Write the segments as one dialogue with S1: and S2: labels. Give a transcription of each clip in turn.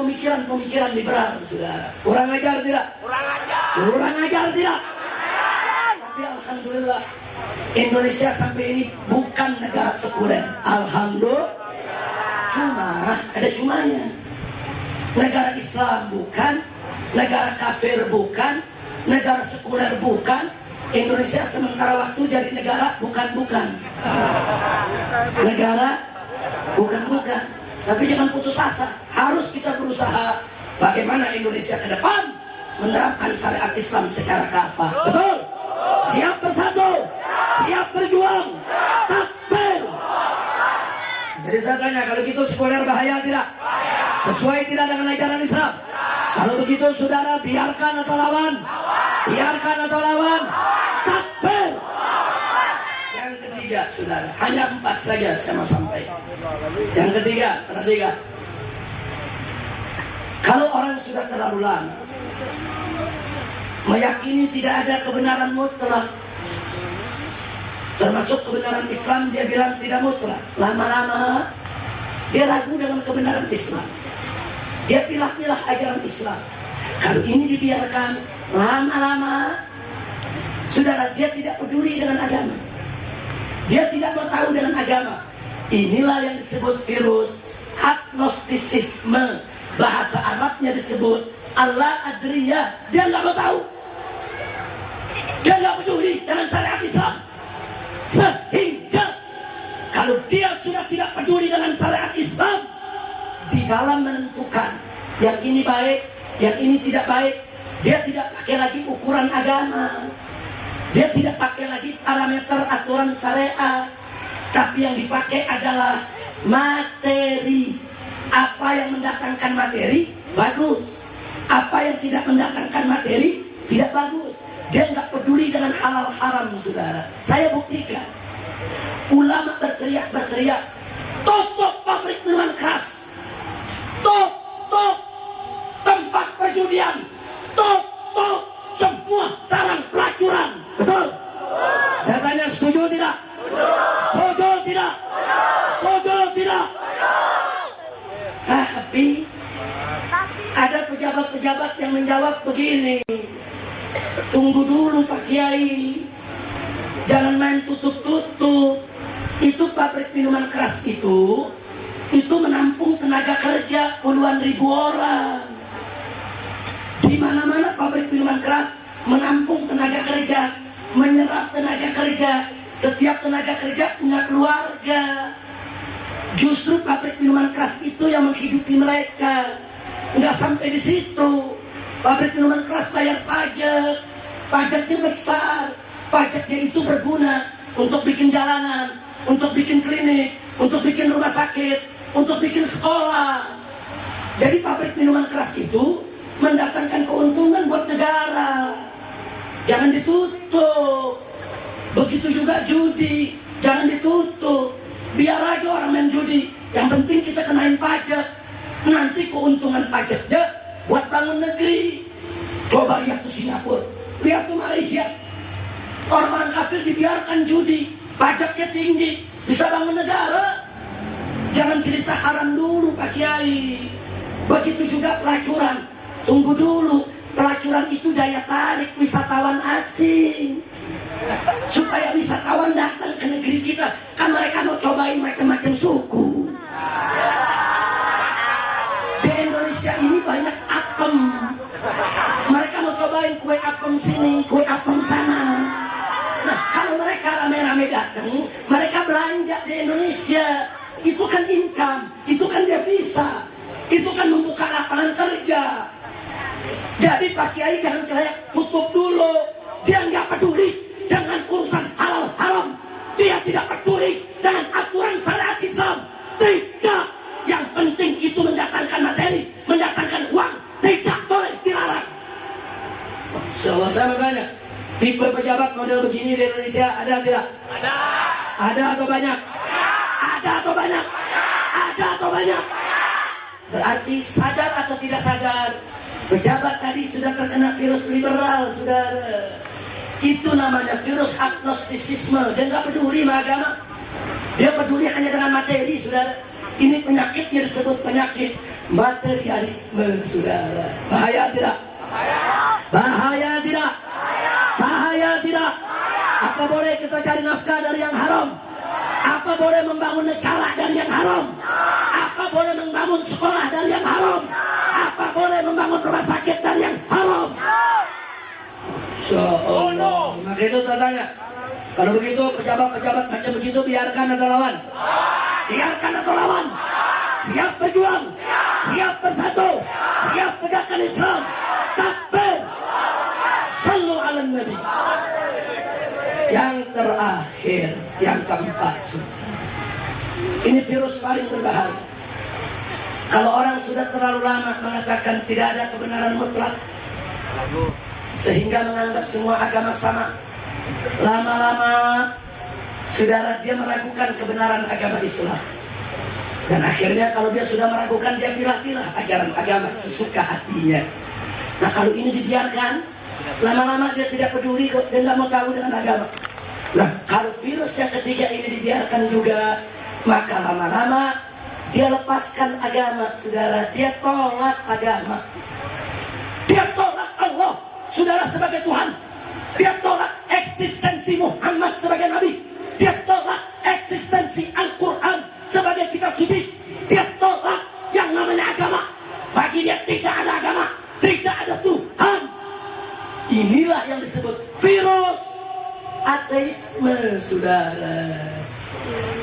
S1: pemikiran liberal, saudara. Kurang ajar tidak? Kurang ajar tidak? Tapi alhamdulillah Indonesia sampai ini bukan negara sekuler. Alhamdulillah. Cuma ada cumanya. Negara Islam bukan, negara kafir bukan, negara sekuler bukan. Indonesia sementara waktu jadi negara bukan. Negara bukan. Tapi jangan putus asa. Harus kita berusaha bagaimana Indonesia ke depan menerapkan syariat Islam secara kafah. Betul? Siap bersatu, siap berjuang. Takbir. Jadi saya tanya, kalau gitu sekuler bahaya tidak? Sesuai tidak dengan ajaran Islam? Kalau begitu saudara biarkan atau lawan? Biarkan atau lawan? Takbir. Yang ketiga saudara, hanya 4 saja saya mau sampaikan. Yang ketiga, kalau orang sudah terlalu lama meyakini tidak ada kebenaran mutlak, termasuk kebenaran Islam, dia bilang tidak mutlak. Lama-lama dia ragu dengan kebenaran Islam. Dia pilah-pilah ajaran Islam. Kalau ini dibiarkan, lama-lama saudara, dia tidak peduli dengan agama. Dia tidak mau tahu dengan agama. Inilah yang disebut virus agnostisisme. Bahasa Arabnya disebut Allah adriya. Dia nggak mau tahu. Dia nggak peduli dengan syariat Islam. Sehingga kalau dia sudah tidak peduli dengan syariat Islam, di dalam menentukan yang ini baik, yang ini tidak baik, dia tidak pakai lagi ukuran agama. Dia tidak pakai lagi parameter aturan syariat, tapi yang dipakai adalah materi. Apa yang mendatangkan materi, bagus. Apa yang tidak mendatangkan materi, tidak bagus. Dia nggak peduli dengan halal haram, saudara. Saya buktikan. Ulama berteriak, tutup pabrik minuman keras, tutup tempat perjudian, tutup semua sarang pelacuran. Betul? Saya tanya, setuju tidak? Setuju tidak? Setuju tidak? Tapi ada pejabat-pejabat yang menjawab begini, tunggu dulu Pak Kiai, jangan main tutup-tutup. Itu pabrik minuman keras itu menampung tenaga kerja puluhan ribu orang. Di mana-mana pabrik minuman keras menampung tenaga kerja, menyerap tenaga kerja. Setiap tenaga kerja punya keluarga. Justru pabrik minuman keras itu yang menghidupi mereka. Nggak sampai di situ. Pabrik minuman keras bayar pajak. Pajaknya besar. Pajaknya itu berguna untuk bikin jalanan, untuk bikin klinik, untuk bikin rumah sakit, untuk bikin sekolah. Jadi pabrik minuman keras itu mendatangkan keuntungan buat negara. Jangan ditutup. Begitu juga judi, jangan ditutup. Biar aja orang main judi, yang penting kita kenain pajak. Nanti keuntungan pajaknya buat bangun negeri. Coba lihat tuh Singapura, lihat tuh Malaysia. Orang-orang kafir dibiarkan judi, pajaknya tinggi, bisa bangun negara. Jangan cerita haram dulu Pak Kiai. Begitu juga pelacuran. Tunggu dulu, pelacuran itu daya tarik wisatawan asing. Supaya wisatawan datang ke negeri kita. Kan mereka mau cobain macam-macam suku. Di Indonesia ini banyak apem. Mereka mau cobain kue apem sini, kue apem sana. Nah, kalau mereka rame-rame datang, mereka belanja di Indonesia. Itu kan income, itu kan devisa, itu kan membuka lapangan kerja. Jadi Pak Kiai jangan kayak tutup dulu. Dia nggak peduli dengan urusan halal haram. Dia tidak peduli dengan aturan syariat Islam. Tidak. Yang penting itu mendatangkan materi, mendatangkan uang. Tidak boleh dilarang. Insyaallah saya bertanya, tipe pejabat model begini di Indonesia ada tidak? Ada. Ada atau banyak? Ada atau banyak? Ada atau banyak? Berarti sadar atau tidak sadar, pejabat tadi sudah terkena virus liberal, saudara. Itu namanya virus agnostisisme. Dia nggak peduli sama agama. Dia peduli hanya dengan materi, saudara. Ini penyakitnya disebut penyakit materialisme, saudara. Bahaya tidak? Bahaya tidak? Bahaya tidak? Apa boleh kita cari nafkah dari yang haram? Apa boleh membangun negara dari yang haram? Apa boleh membangun sekolah dari yang haram? Apa boleh membangun rumah sakit dari yang haram? Allah. Maka itu saya tanya, kalau begitu pejabat-pejabat macam begitu biarkan atau lawan? Biarkan atau lawan? Siap berjuang, siap bersatu, siap tegakkan Islam. Takbir, sallu ala Nabi. Yang terakhir, yang keempat, ini virus paling berbahaya. Kalau orang sudah terlalu lama mengatakan tidak ada kebenaran mutlak, sehingga menganggap semua agama sama, lama-lama saudara dia meragukan kebenaran agama Islam. Dan akhirnya kalau dia sudah meragukan, dia pilah-pilah ajaran agama sesuka hatinya. Nah kalau ini dibiarkan, lama-lama dia tidak peduli kok, dia tidak mau tahu dengan agama. Nah kalau virus yang ketiga ini dibiarkan juga, maka lama-lama dia lepaskan agama, saudara. Dia tolak agama. Dia tolak Allah, saudara, sebagai Tuhan. Dia tolak eksistensi Muhammad sebagai Nabi. Dia tolak eksistensi Al-Quran sebagai kitab suci. Dia tolak yang namanya agama. Bagi dia tidak ada agama, tidak ada Tuhan. Inilah yang disebut virus ateisme, saudara.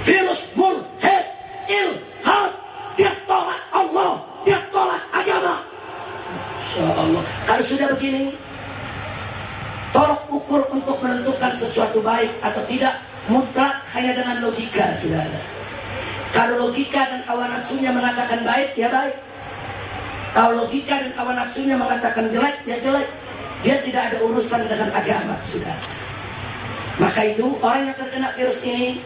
S1: Virus mulhid, ilhad. Dia tolak Allah, dia tolak agama. Insya Allah. Kalau sudah begini, tolak ukur untuk menentukan sesuatu baik atau tidak mutlak hanya dengan logika, saudara. Kalau logika dan hawa nafsunya mengatakan baik, ya baik. Kalau logika dan hawa nafsunya mengatakan jelek, ya jelek. Dia tidak ada urusan dengan agama, saudara. Maka itu orang yang terkena virus ini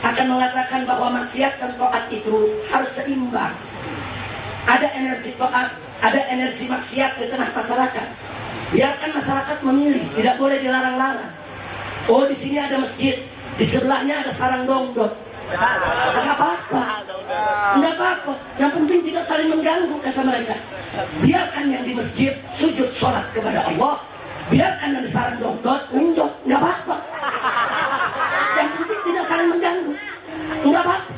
S1: akan mengatakan bahwa maksiat dan taat itu harus seimbang. Ada energi taat, ada energi maksiat di tengah masyarakat. Biarkan masyarakat memilih, tidak boleh dilarang-larang. Oh, di sini ada masjid, di sebelahnya ada sarang dongdok. Tidak apa-apa, tidak apa-apa. Yang penting tidak saling mengganggu, kata mereka. Biarkan yang di masjid sujud sholat kepada Allah, biarkan yang di sarang dongdok nunjuk, tidak apa-apa. Yang penting tidak saling mengganggu, tidak apa-apa.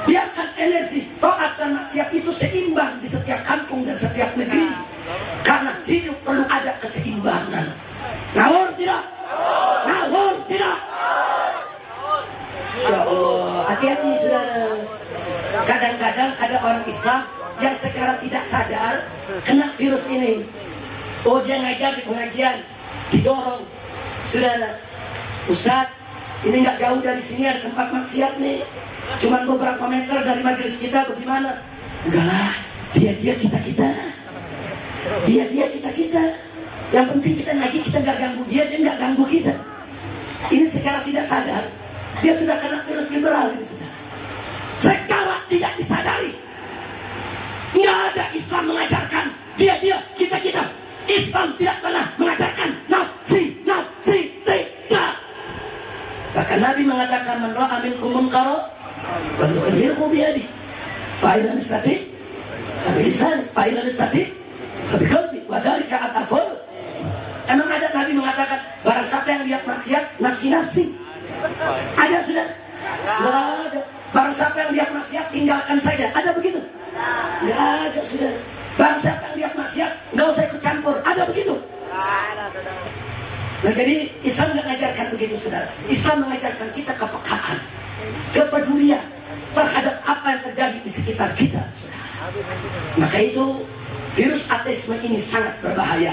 S1: Biarkan energi taat dan maksiat itu seimbang di setiap kampung dan setiap negeri. Karena hidup perlu ada keseimbangan. Ngawur tidak? Ngawur tidak? Ya Allah, hati-hati saudara. Kadang-kadang ada orang Islam yang secara tidak sadar kena virus ini. Oh, dia ngajar di pengajian, didorong, saudara. Ustaz, ini nggak jauh dari sini ada tempat maksiat nih. Cuman beberapa meter dari majelis kita, bagaimana? Udahlah, dia kita. Dia kita. Yang penting kita ngaji, kita nggak ganggu dia nggak ganggu kita. Ini secara tidak sadar, dia sudah kena virus liberal ini sudah. Secara tidak disadari, nggak ada Islam mengajarkan dia, kita. Islam tidak pernah mengajarkan nafsi, tidak. Bahkan Nabi mengatakan, man ra'a minkum munkara falyughayyirhu biyadihi, fa in lam yastati' fa bilisanihi, fa in lam yastati' fa biqalbihi, wa dzalika adhaful. Emang ada Nabi mengatakan barang siapa yang lihat maksiat nafsi? Ada sudah? Nggak ada. Barang siapa yang lihat maksiat tinggalkan saja. Ada begitu? Nggak ada sudah. Barang siapa yang lihat maksiat nggak usah ikut campur. Ada begitu? Nah, jadi Islam nggak mengajarkan begitu, saudara. Islam mengajarkan kita kepekaan, kepedulian terhadap apa yang terjadi di sekitar kita, saudara. Maka itu virus ateisme ini sangat berbahaya.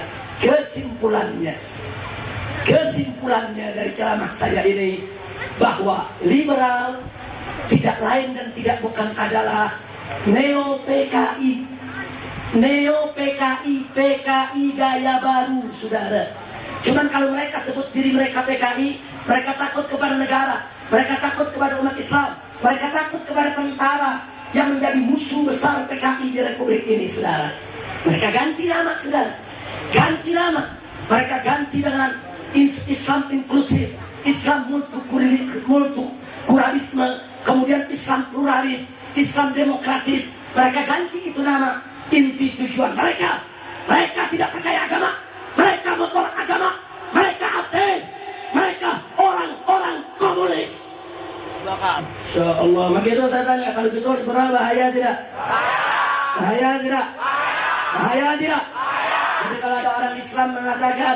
S1: Kesimpulannya dari ceramah saya ini bahwa liberal tidak lain dan tidak bukan adalah neo-PKI, PKI gaya baru, saudara. Cuman kalau mereka sebut diri mereka PKI, mereka takut kepada negara, mereka takut kepada umat Islam, mereka takut kepada tentara yang menjadi musuh besar PKI di Republik ini, saudara. Mereka ganti nama, saudara. Ganti nama. Mereka ganti dengan Islam inklusif, Islam multikulturalisme, kemudian Islam pluralis, Islam demokratis, Mereka ganti itu nama. Inti tujuan mereka tidak percaya agama, mereka menolak agama, mereka ateis, mereka orang-orang komunis. Insya Allah. Begitu saya tanya, kalau gitu liberal bahaya tidak? Bahaya tidak? Bahaya tidak? Jadi kalau ada orang Islam mengatakan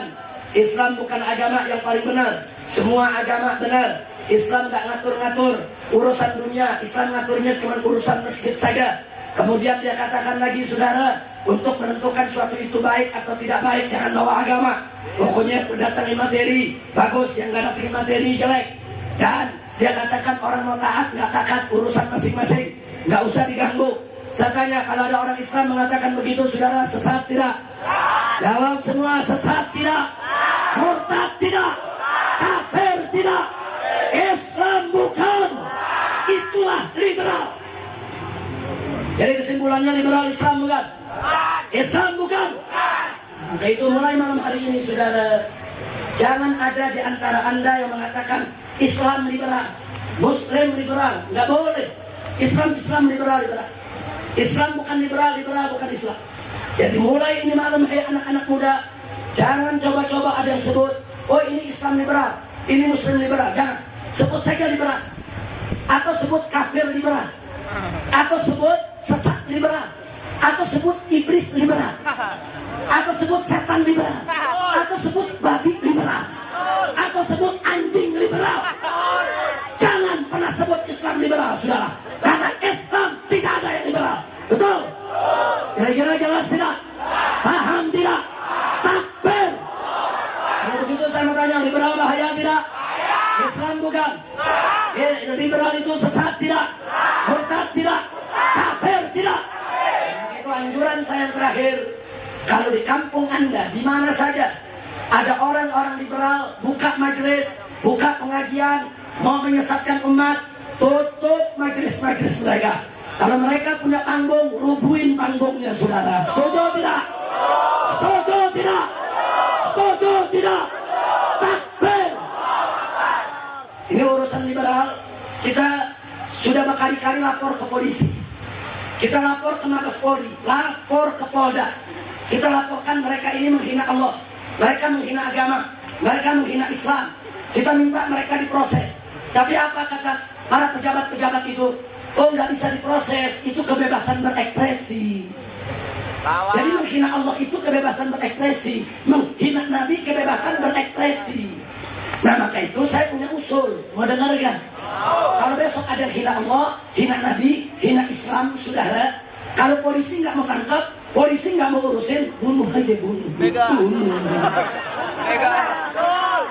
S1: Islam bukan agama yang paling benar, semua agama benar, Islam gak ngatur-ngatur urusan dunia, Islam ngaturnya cuma urusan masjid saja. Kemudian dia katakan lagi, saudara, untuk menentukan suatu itu baik atau tidak baik, jangan bawa agama. Pokoknya datangin materi, bagus, yang gak datangin materi jelek. Dan dia katakan orang mau taat, gak taat, urusan masing-masing, gak usah diganggu. Saya tanya, kalau ada orang Islam mengatakan begitu, saudara, sesat tidak? Jawab semua, sesat tidak? Murtad tidak? Kafir tidak? Islam bukan. Itulah liberal. Jadi kesimpulannya liberal Islam bukan? Islam bukan. Maka itu mulai malam hari ini, saudara, jangan ada di antara anda yang mengatakan Islam liberal, Muslim liberal. Nggak boleh. Islam liberal. Islam bukan liberal bukan Islam. Jadi mulai ini malam, anak-anak muda, jangan coba-coba ada yang sebut, oh ini Islam liberal, ini Muslim liberal. Jangan. Sebut saja liberal, atau sebut kafir liberal, atau sebut sesat liberal, atau sebut iblis liberal, atau sebut setan liberal, atau sebut babi liberal, atau sebut anjing liberal. Jangan pernah sebut Islam liberal, saudara, karena Islam tidak ada yang liberal. Betul? Kira-kira jelas tidak? Paham tidak? Takbir. Kalau begitu saya mau tanya, liberal bahaya tidak? Islam bukan. Liberal itu sesat tidak? Murtad tidak? Kafir tidak? Itu anjuran saya yang terakhir. Kalau di kampung anda, di mana saja ada orang-orang liberal, buka majelis, buka pengajian, mau menyesatkan umat, tutup majelis-majelis mereka. Kalau mereka punya panggung, rubuhin panggungnya, saudara. Setuju tidak? Setuju tidak? Setuju tidak? Takbir. Ini urusan liberal. Kita sudah berkali-kali lapor ke polisi, kita lapor ke Mabes Polri, lapor ke Polda. Kita laporkan mereka ini menghina Allah, mereka menghina agama, mereka menghina Islam. Kita minta mereka diproses. Tapi apa kata para pejabat-pejabat itu? Oh, nggak bisa diproses, itu kebebasan berekspresi. Jadi menghina Allah itu kebebasan berekspresi, menghina Nabi kebebasan berekspresi. Nah, maka itu saya punya usul, mau dengar kan? Kalau besok ada hina Allah, hina Nabi, hina Islam, saudara, kalau polisi nggak mau tangkap, polisi nggak mau urusin, bunuh aja, bunuh.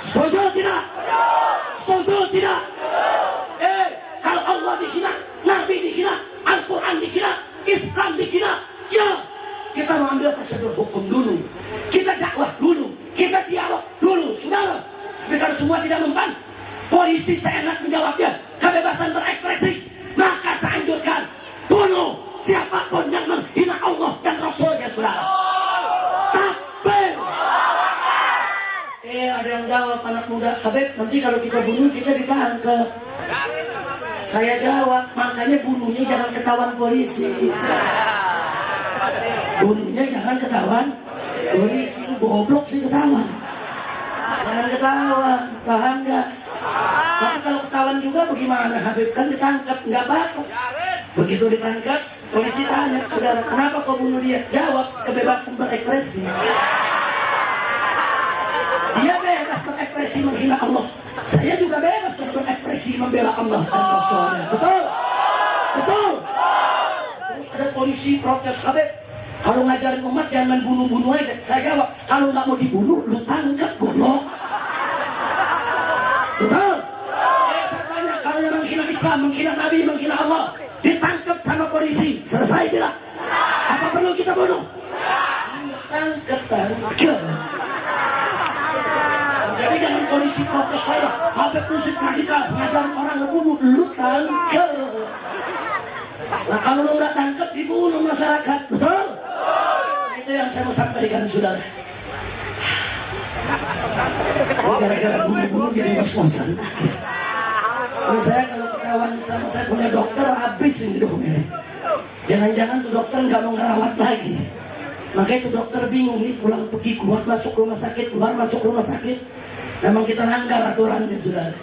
S1: Setuju tidak? Setuju tidak? Kalau Allah dihina, Nabi dihina, Al-Quran dihina, Islam dihina, ya kita mau ambil prosedur hukum dulu, kita dakwah dulu, kita dialog dulu, saudara. Tapi kalau semua tidak mempan, polisi seenak menjawabnya, kebebasan berekspresi, maka saya anjurkan bunuh siapapun yang menghina Allah dan Rasulnya, saudara. Takbir. Ada yang jawab anak muda, Habib, nanti kalau kita bunuh kita ditangkap. Saya jawab, makanya bunuhnya jangan ketahuan polisi. Bunuhnya jangan ketahuan polisi, goblok sih ketahuan. Jangan ketahuan, paham nggak? Tapi kalau ketahuan juga bagaimana? Habib kan ditangkap, nggak apa-apa. Begitu ditangkap, polisi tanya, saudara, kenapa kau bunuh dia? Jawab, kebebasan berekspresi. Dia bebas berekspresi menghina Allah. Saya juga bebas berekspresi membela Allah dan Rasulnya. Betul? Betul? Terus ada polisi protes, Habib, kalau ngajarin umat jangan bunuh-bunuh aja. Saya jawab, kalau nggak mau dibunuh, lu tangkap, goblok. Betul? Saya tanya, kalau yang menghina Islam, menghina Nabi, menghina Allah, ditangkap sama polisi, selesai tidak? Apa perlu kita bunuh? Tangkap. Jadi jangan polisi protes saya, Habib Rusik radikal, ngajarin orang ngebunuh, lu tangkap. Nah kalau lu nggak tangkap, dibunuh masyarakat, betul? Itu yang saya mau sampaikan, saudara. Gara-gara bunuh-bunuh jadi was-wasan. Jadi saya kalau ketahuan sama saya punya dokter, habis ini hidupnya. Jangan-jangan tuh dokter nggak mau ngerawat lagi. Makanya tuh dokter bingung nih, pulang pergi, keluar masuk rumah sakit, keluar masuk rumah sakit. Memang kita langgar aturannya sudah.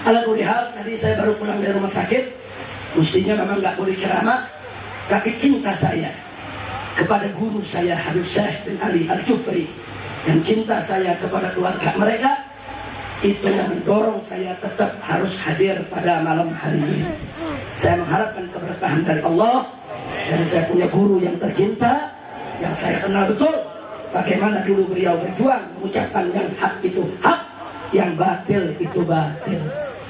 S1: Ala kulihal, tadi saya baru pulang dari rumah sakit. Mestinya memang nggak boleh ceramah, tapi cinta saya kepada guru saya Habib Syekh bin Ali Al-Jufri dan cinta saya kepada keluarga mereka itu yang mendorong saya tetap harus hadir pada malam hari ini. Saya mengharapkan keberkahan dari Allah. Dan saya punya guru yang tercinta, yang saya kenal betul bagaimana dulu beliau berjuang mengucapkan yang hak itu hak, yang batil itu batil.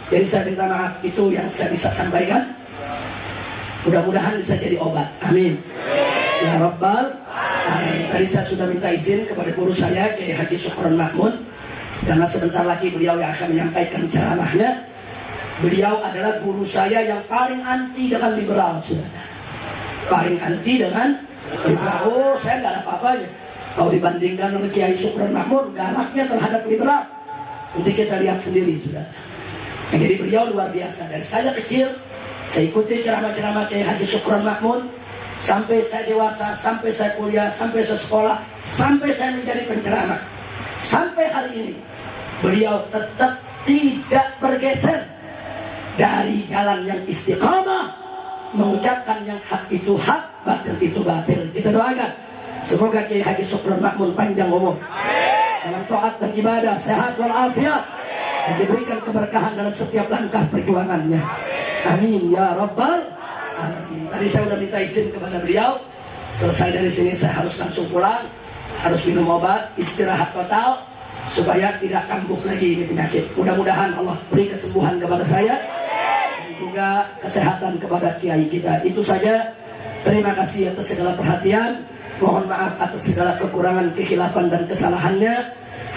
S1: Jadi saya minta maaf, itu yang saya bisa sampaikan. Mudah-mudahan bisa jadi obat. Amin. Ya Rabbal Alamin. Tadi saya sudah minta izin kepada guru saya Kiai Haji Syukron Mahmud, karena sebentar lagi beliau yang akan menyampaikan ceramahnya. Beliau adalah guru saya yang paling anti dengan liberal, saudara. Paling anti dengan liberal. Oh, saya nggak ada apa-apanya. Kalau dibandingkan dengan Kiai Syukron Mahmud, galaknya terhadap liberal. Nanti kita lihat sendiri, saudara. Nah, jadi beliau luar biasa. Dari saya kecil, saya ikuti ceramah-ceramah Kiai Haji Syukron Mahmud. Sampai saya dewasa, sampai saya kuliah, sampai saya sekolah, sampai saya menjadi penceramah. Sampai hari ini, beliau tetap tidak bergeser dari jalan yang istiqamah, mengucapkan yang hak itu hak, batil itu batil. Kita doakan semoga Kiai Haji Syukron Mahmud panjang umur dalam taat dan ibadah, sehat walafiat, dan diberikan keberkahan dalam setiap langkah perjuangannya. Amin ya Rabbal Alamin. Tadi saya sudah minta izin kepada beliau. Selesai dari sini saya harus langsung pulang, harus minum obat, istirahat total supaya tidak kambuh lagi ini penyakit. Mudah-mudahan Allah beri kesembuhan kepada saya, juga kesehatan kepada kiai kita. Itu saja. Terima kasih atas segala perhatian. Mohon maaf atas segala kekurangan, kekhilafan dan kesalahannya.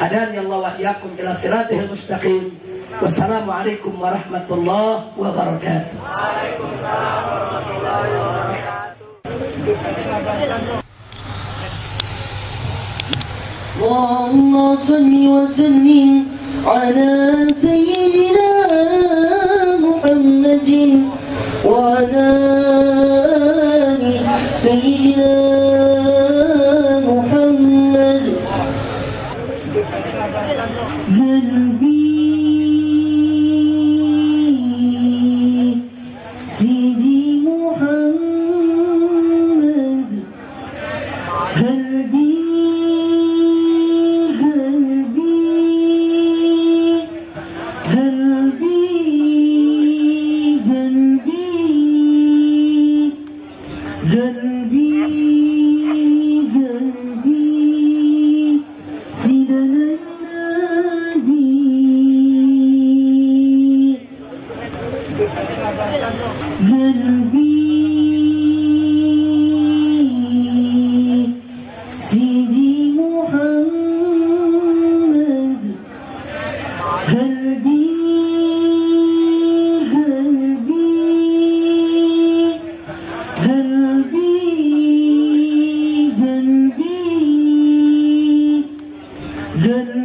S1: Hadani Allah wa iyyakum ila siratil mustaqim. Wassalamualaikum warahmatullahi wabarakatuh. Waalaikumsalam warahmatullahi wabarakatuh. Allahumma salli wa sallim ala sayyidina محمد وعلى آل سيدنا محمد. قلبي سيدي محمد، قلبي Good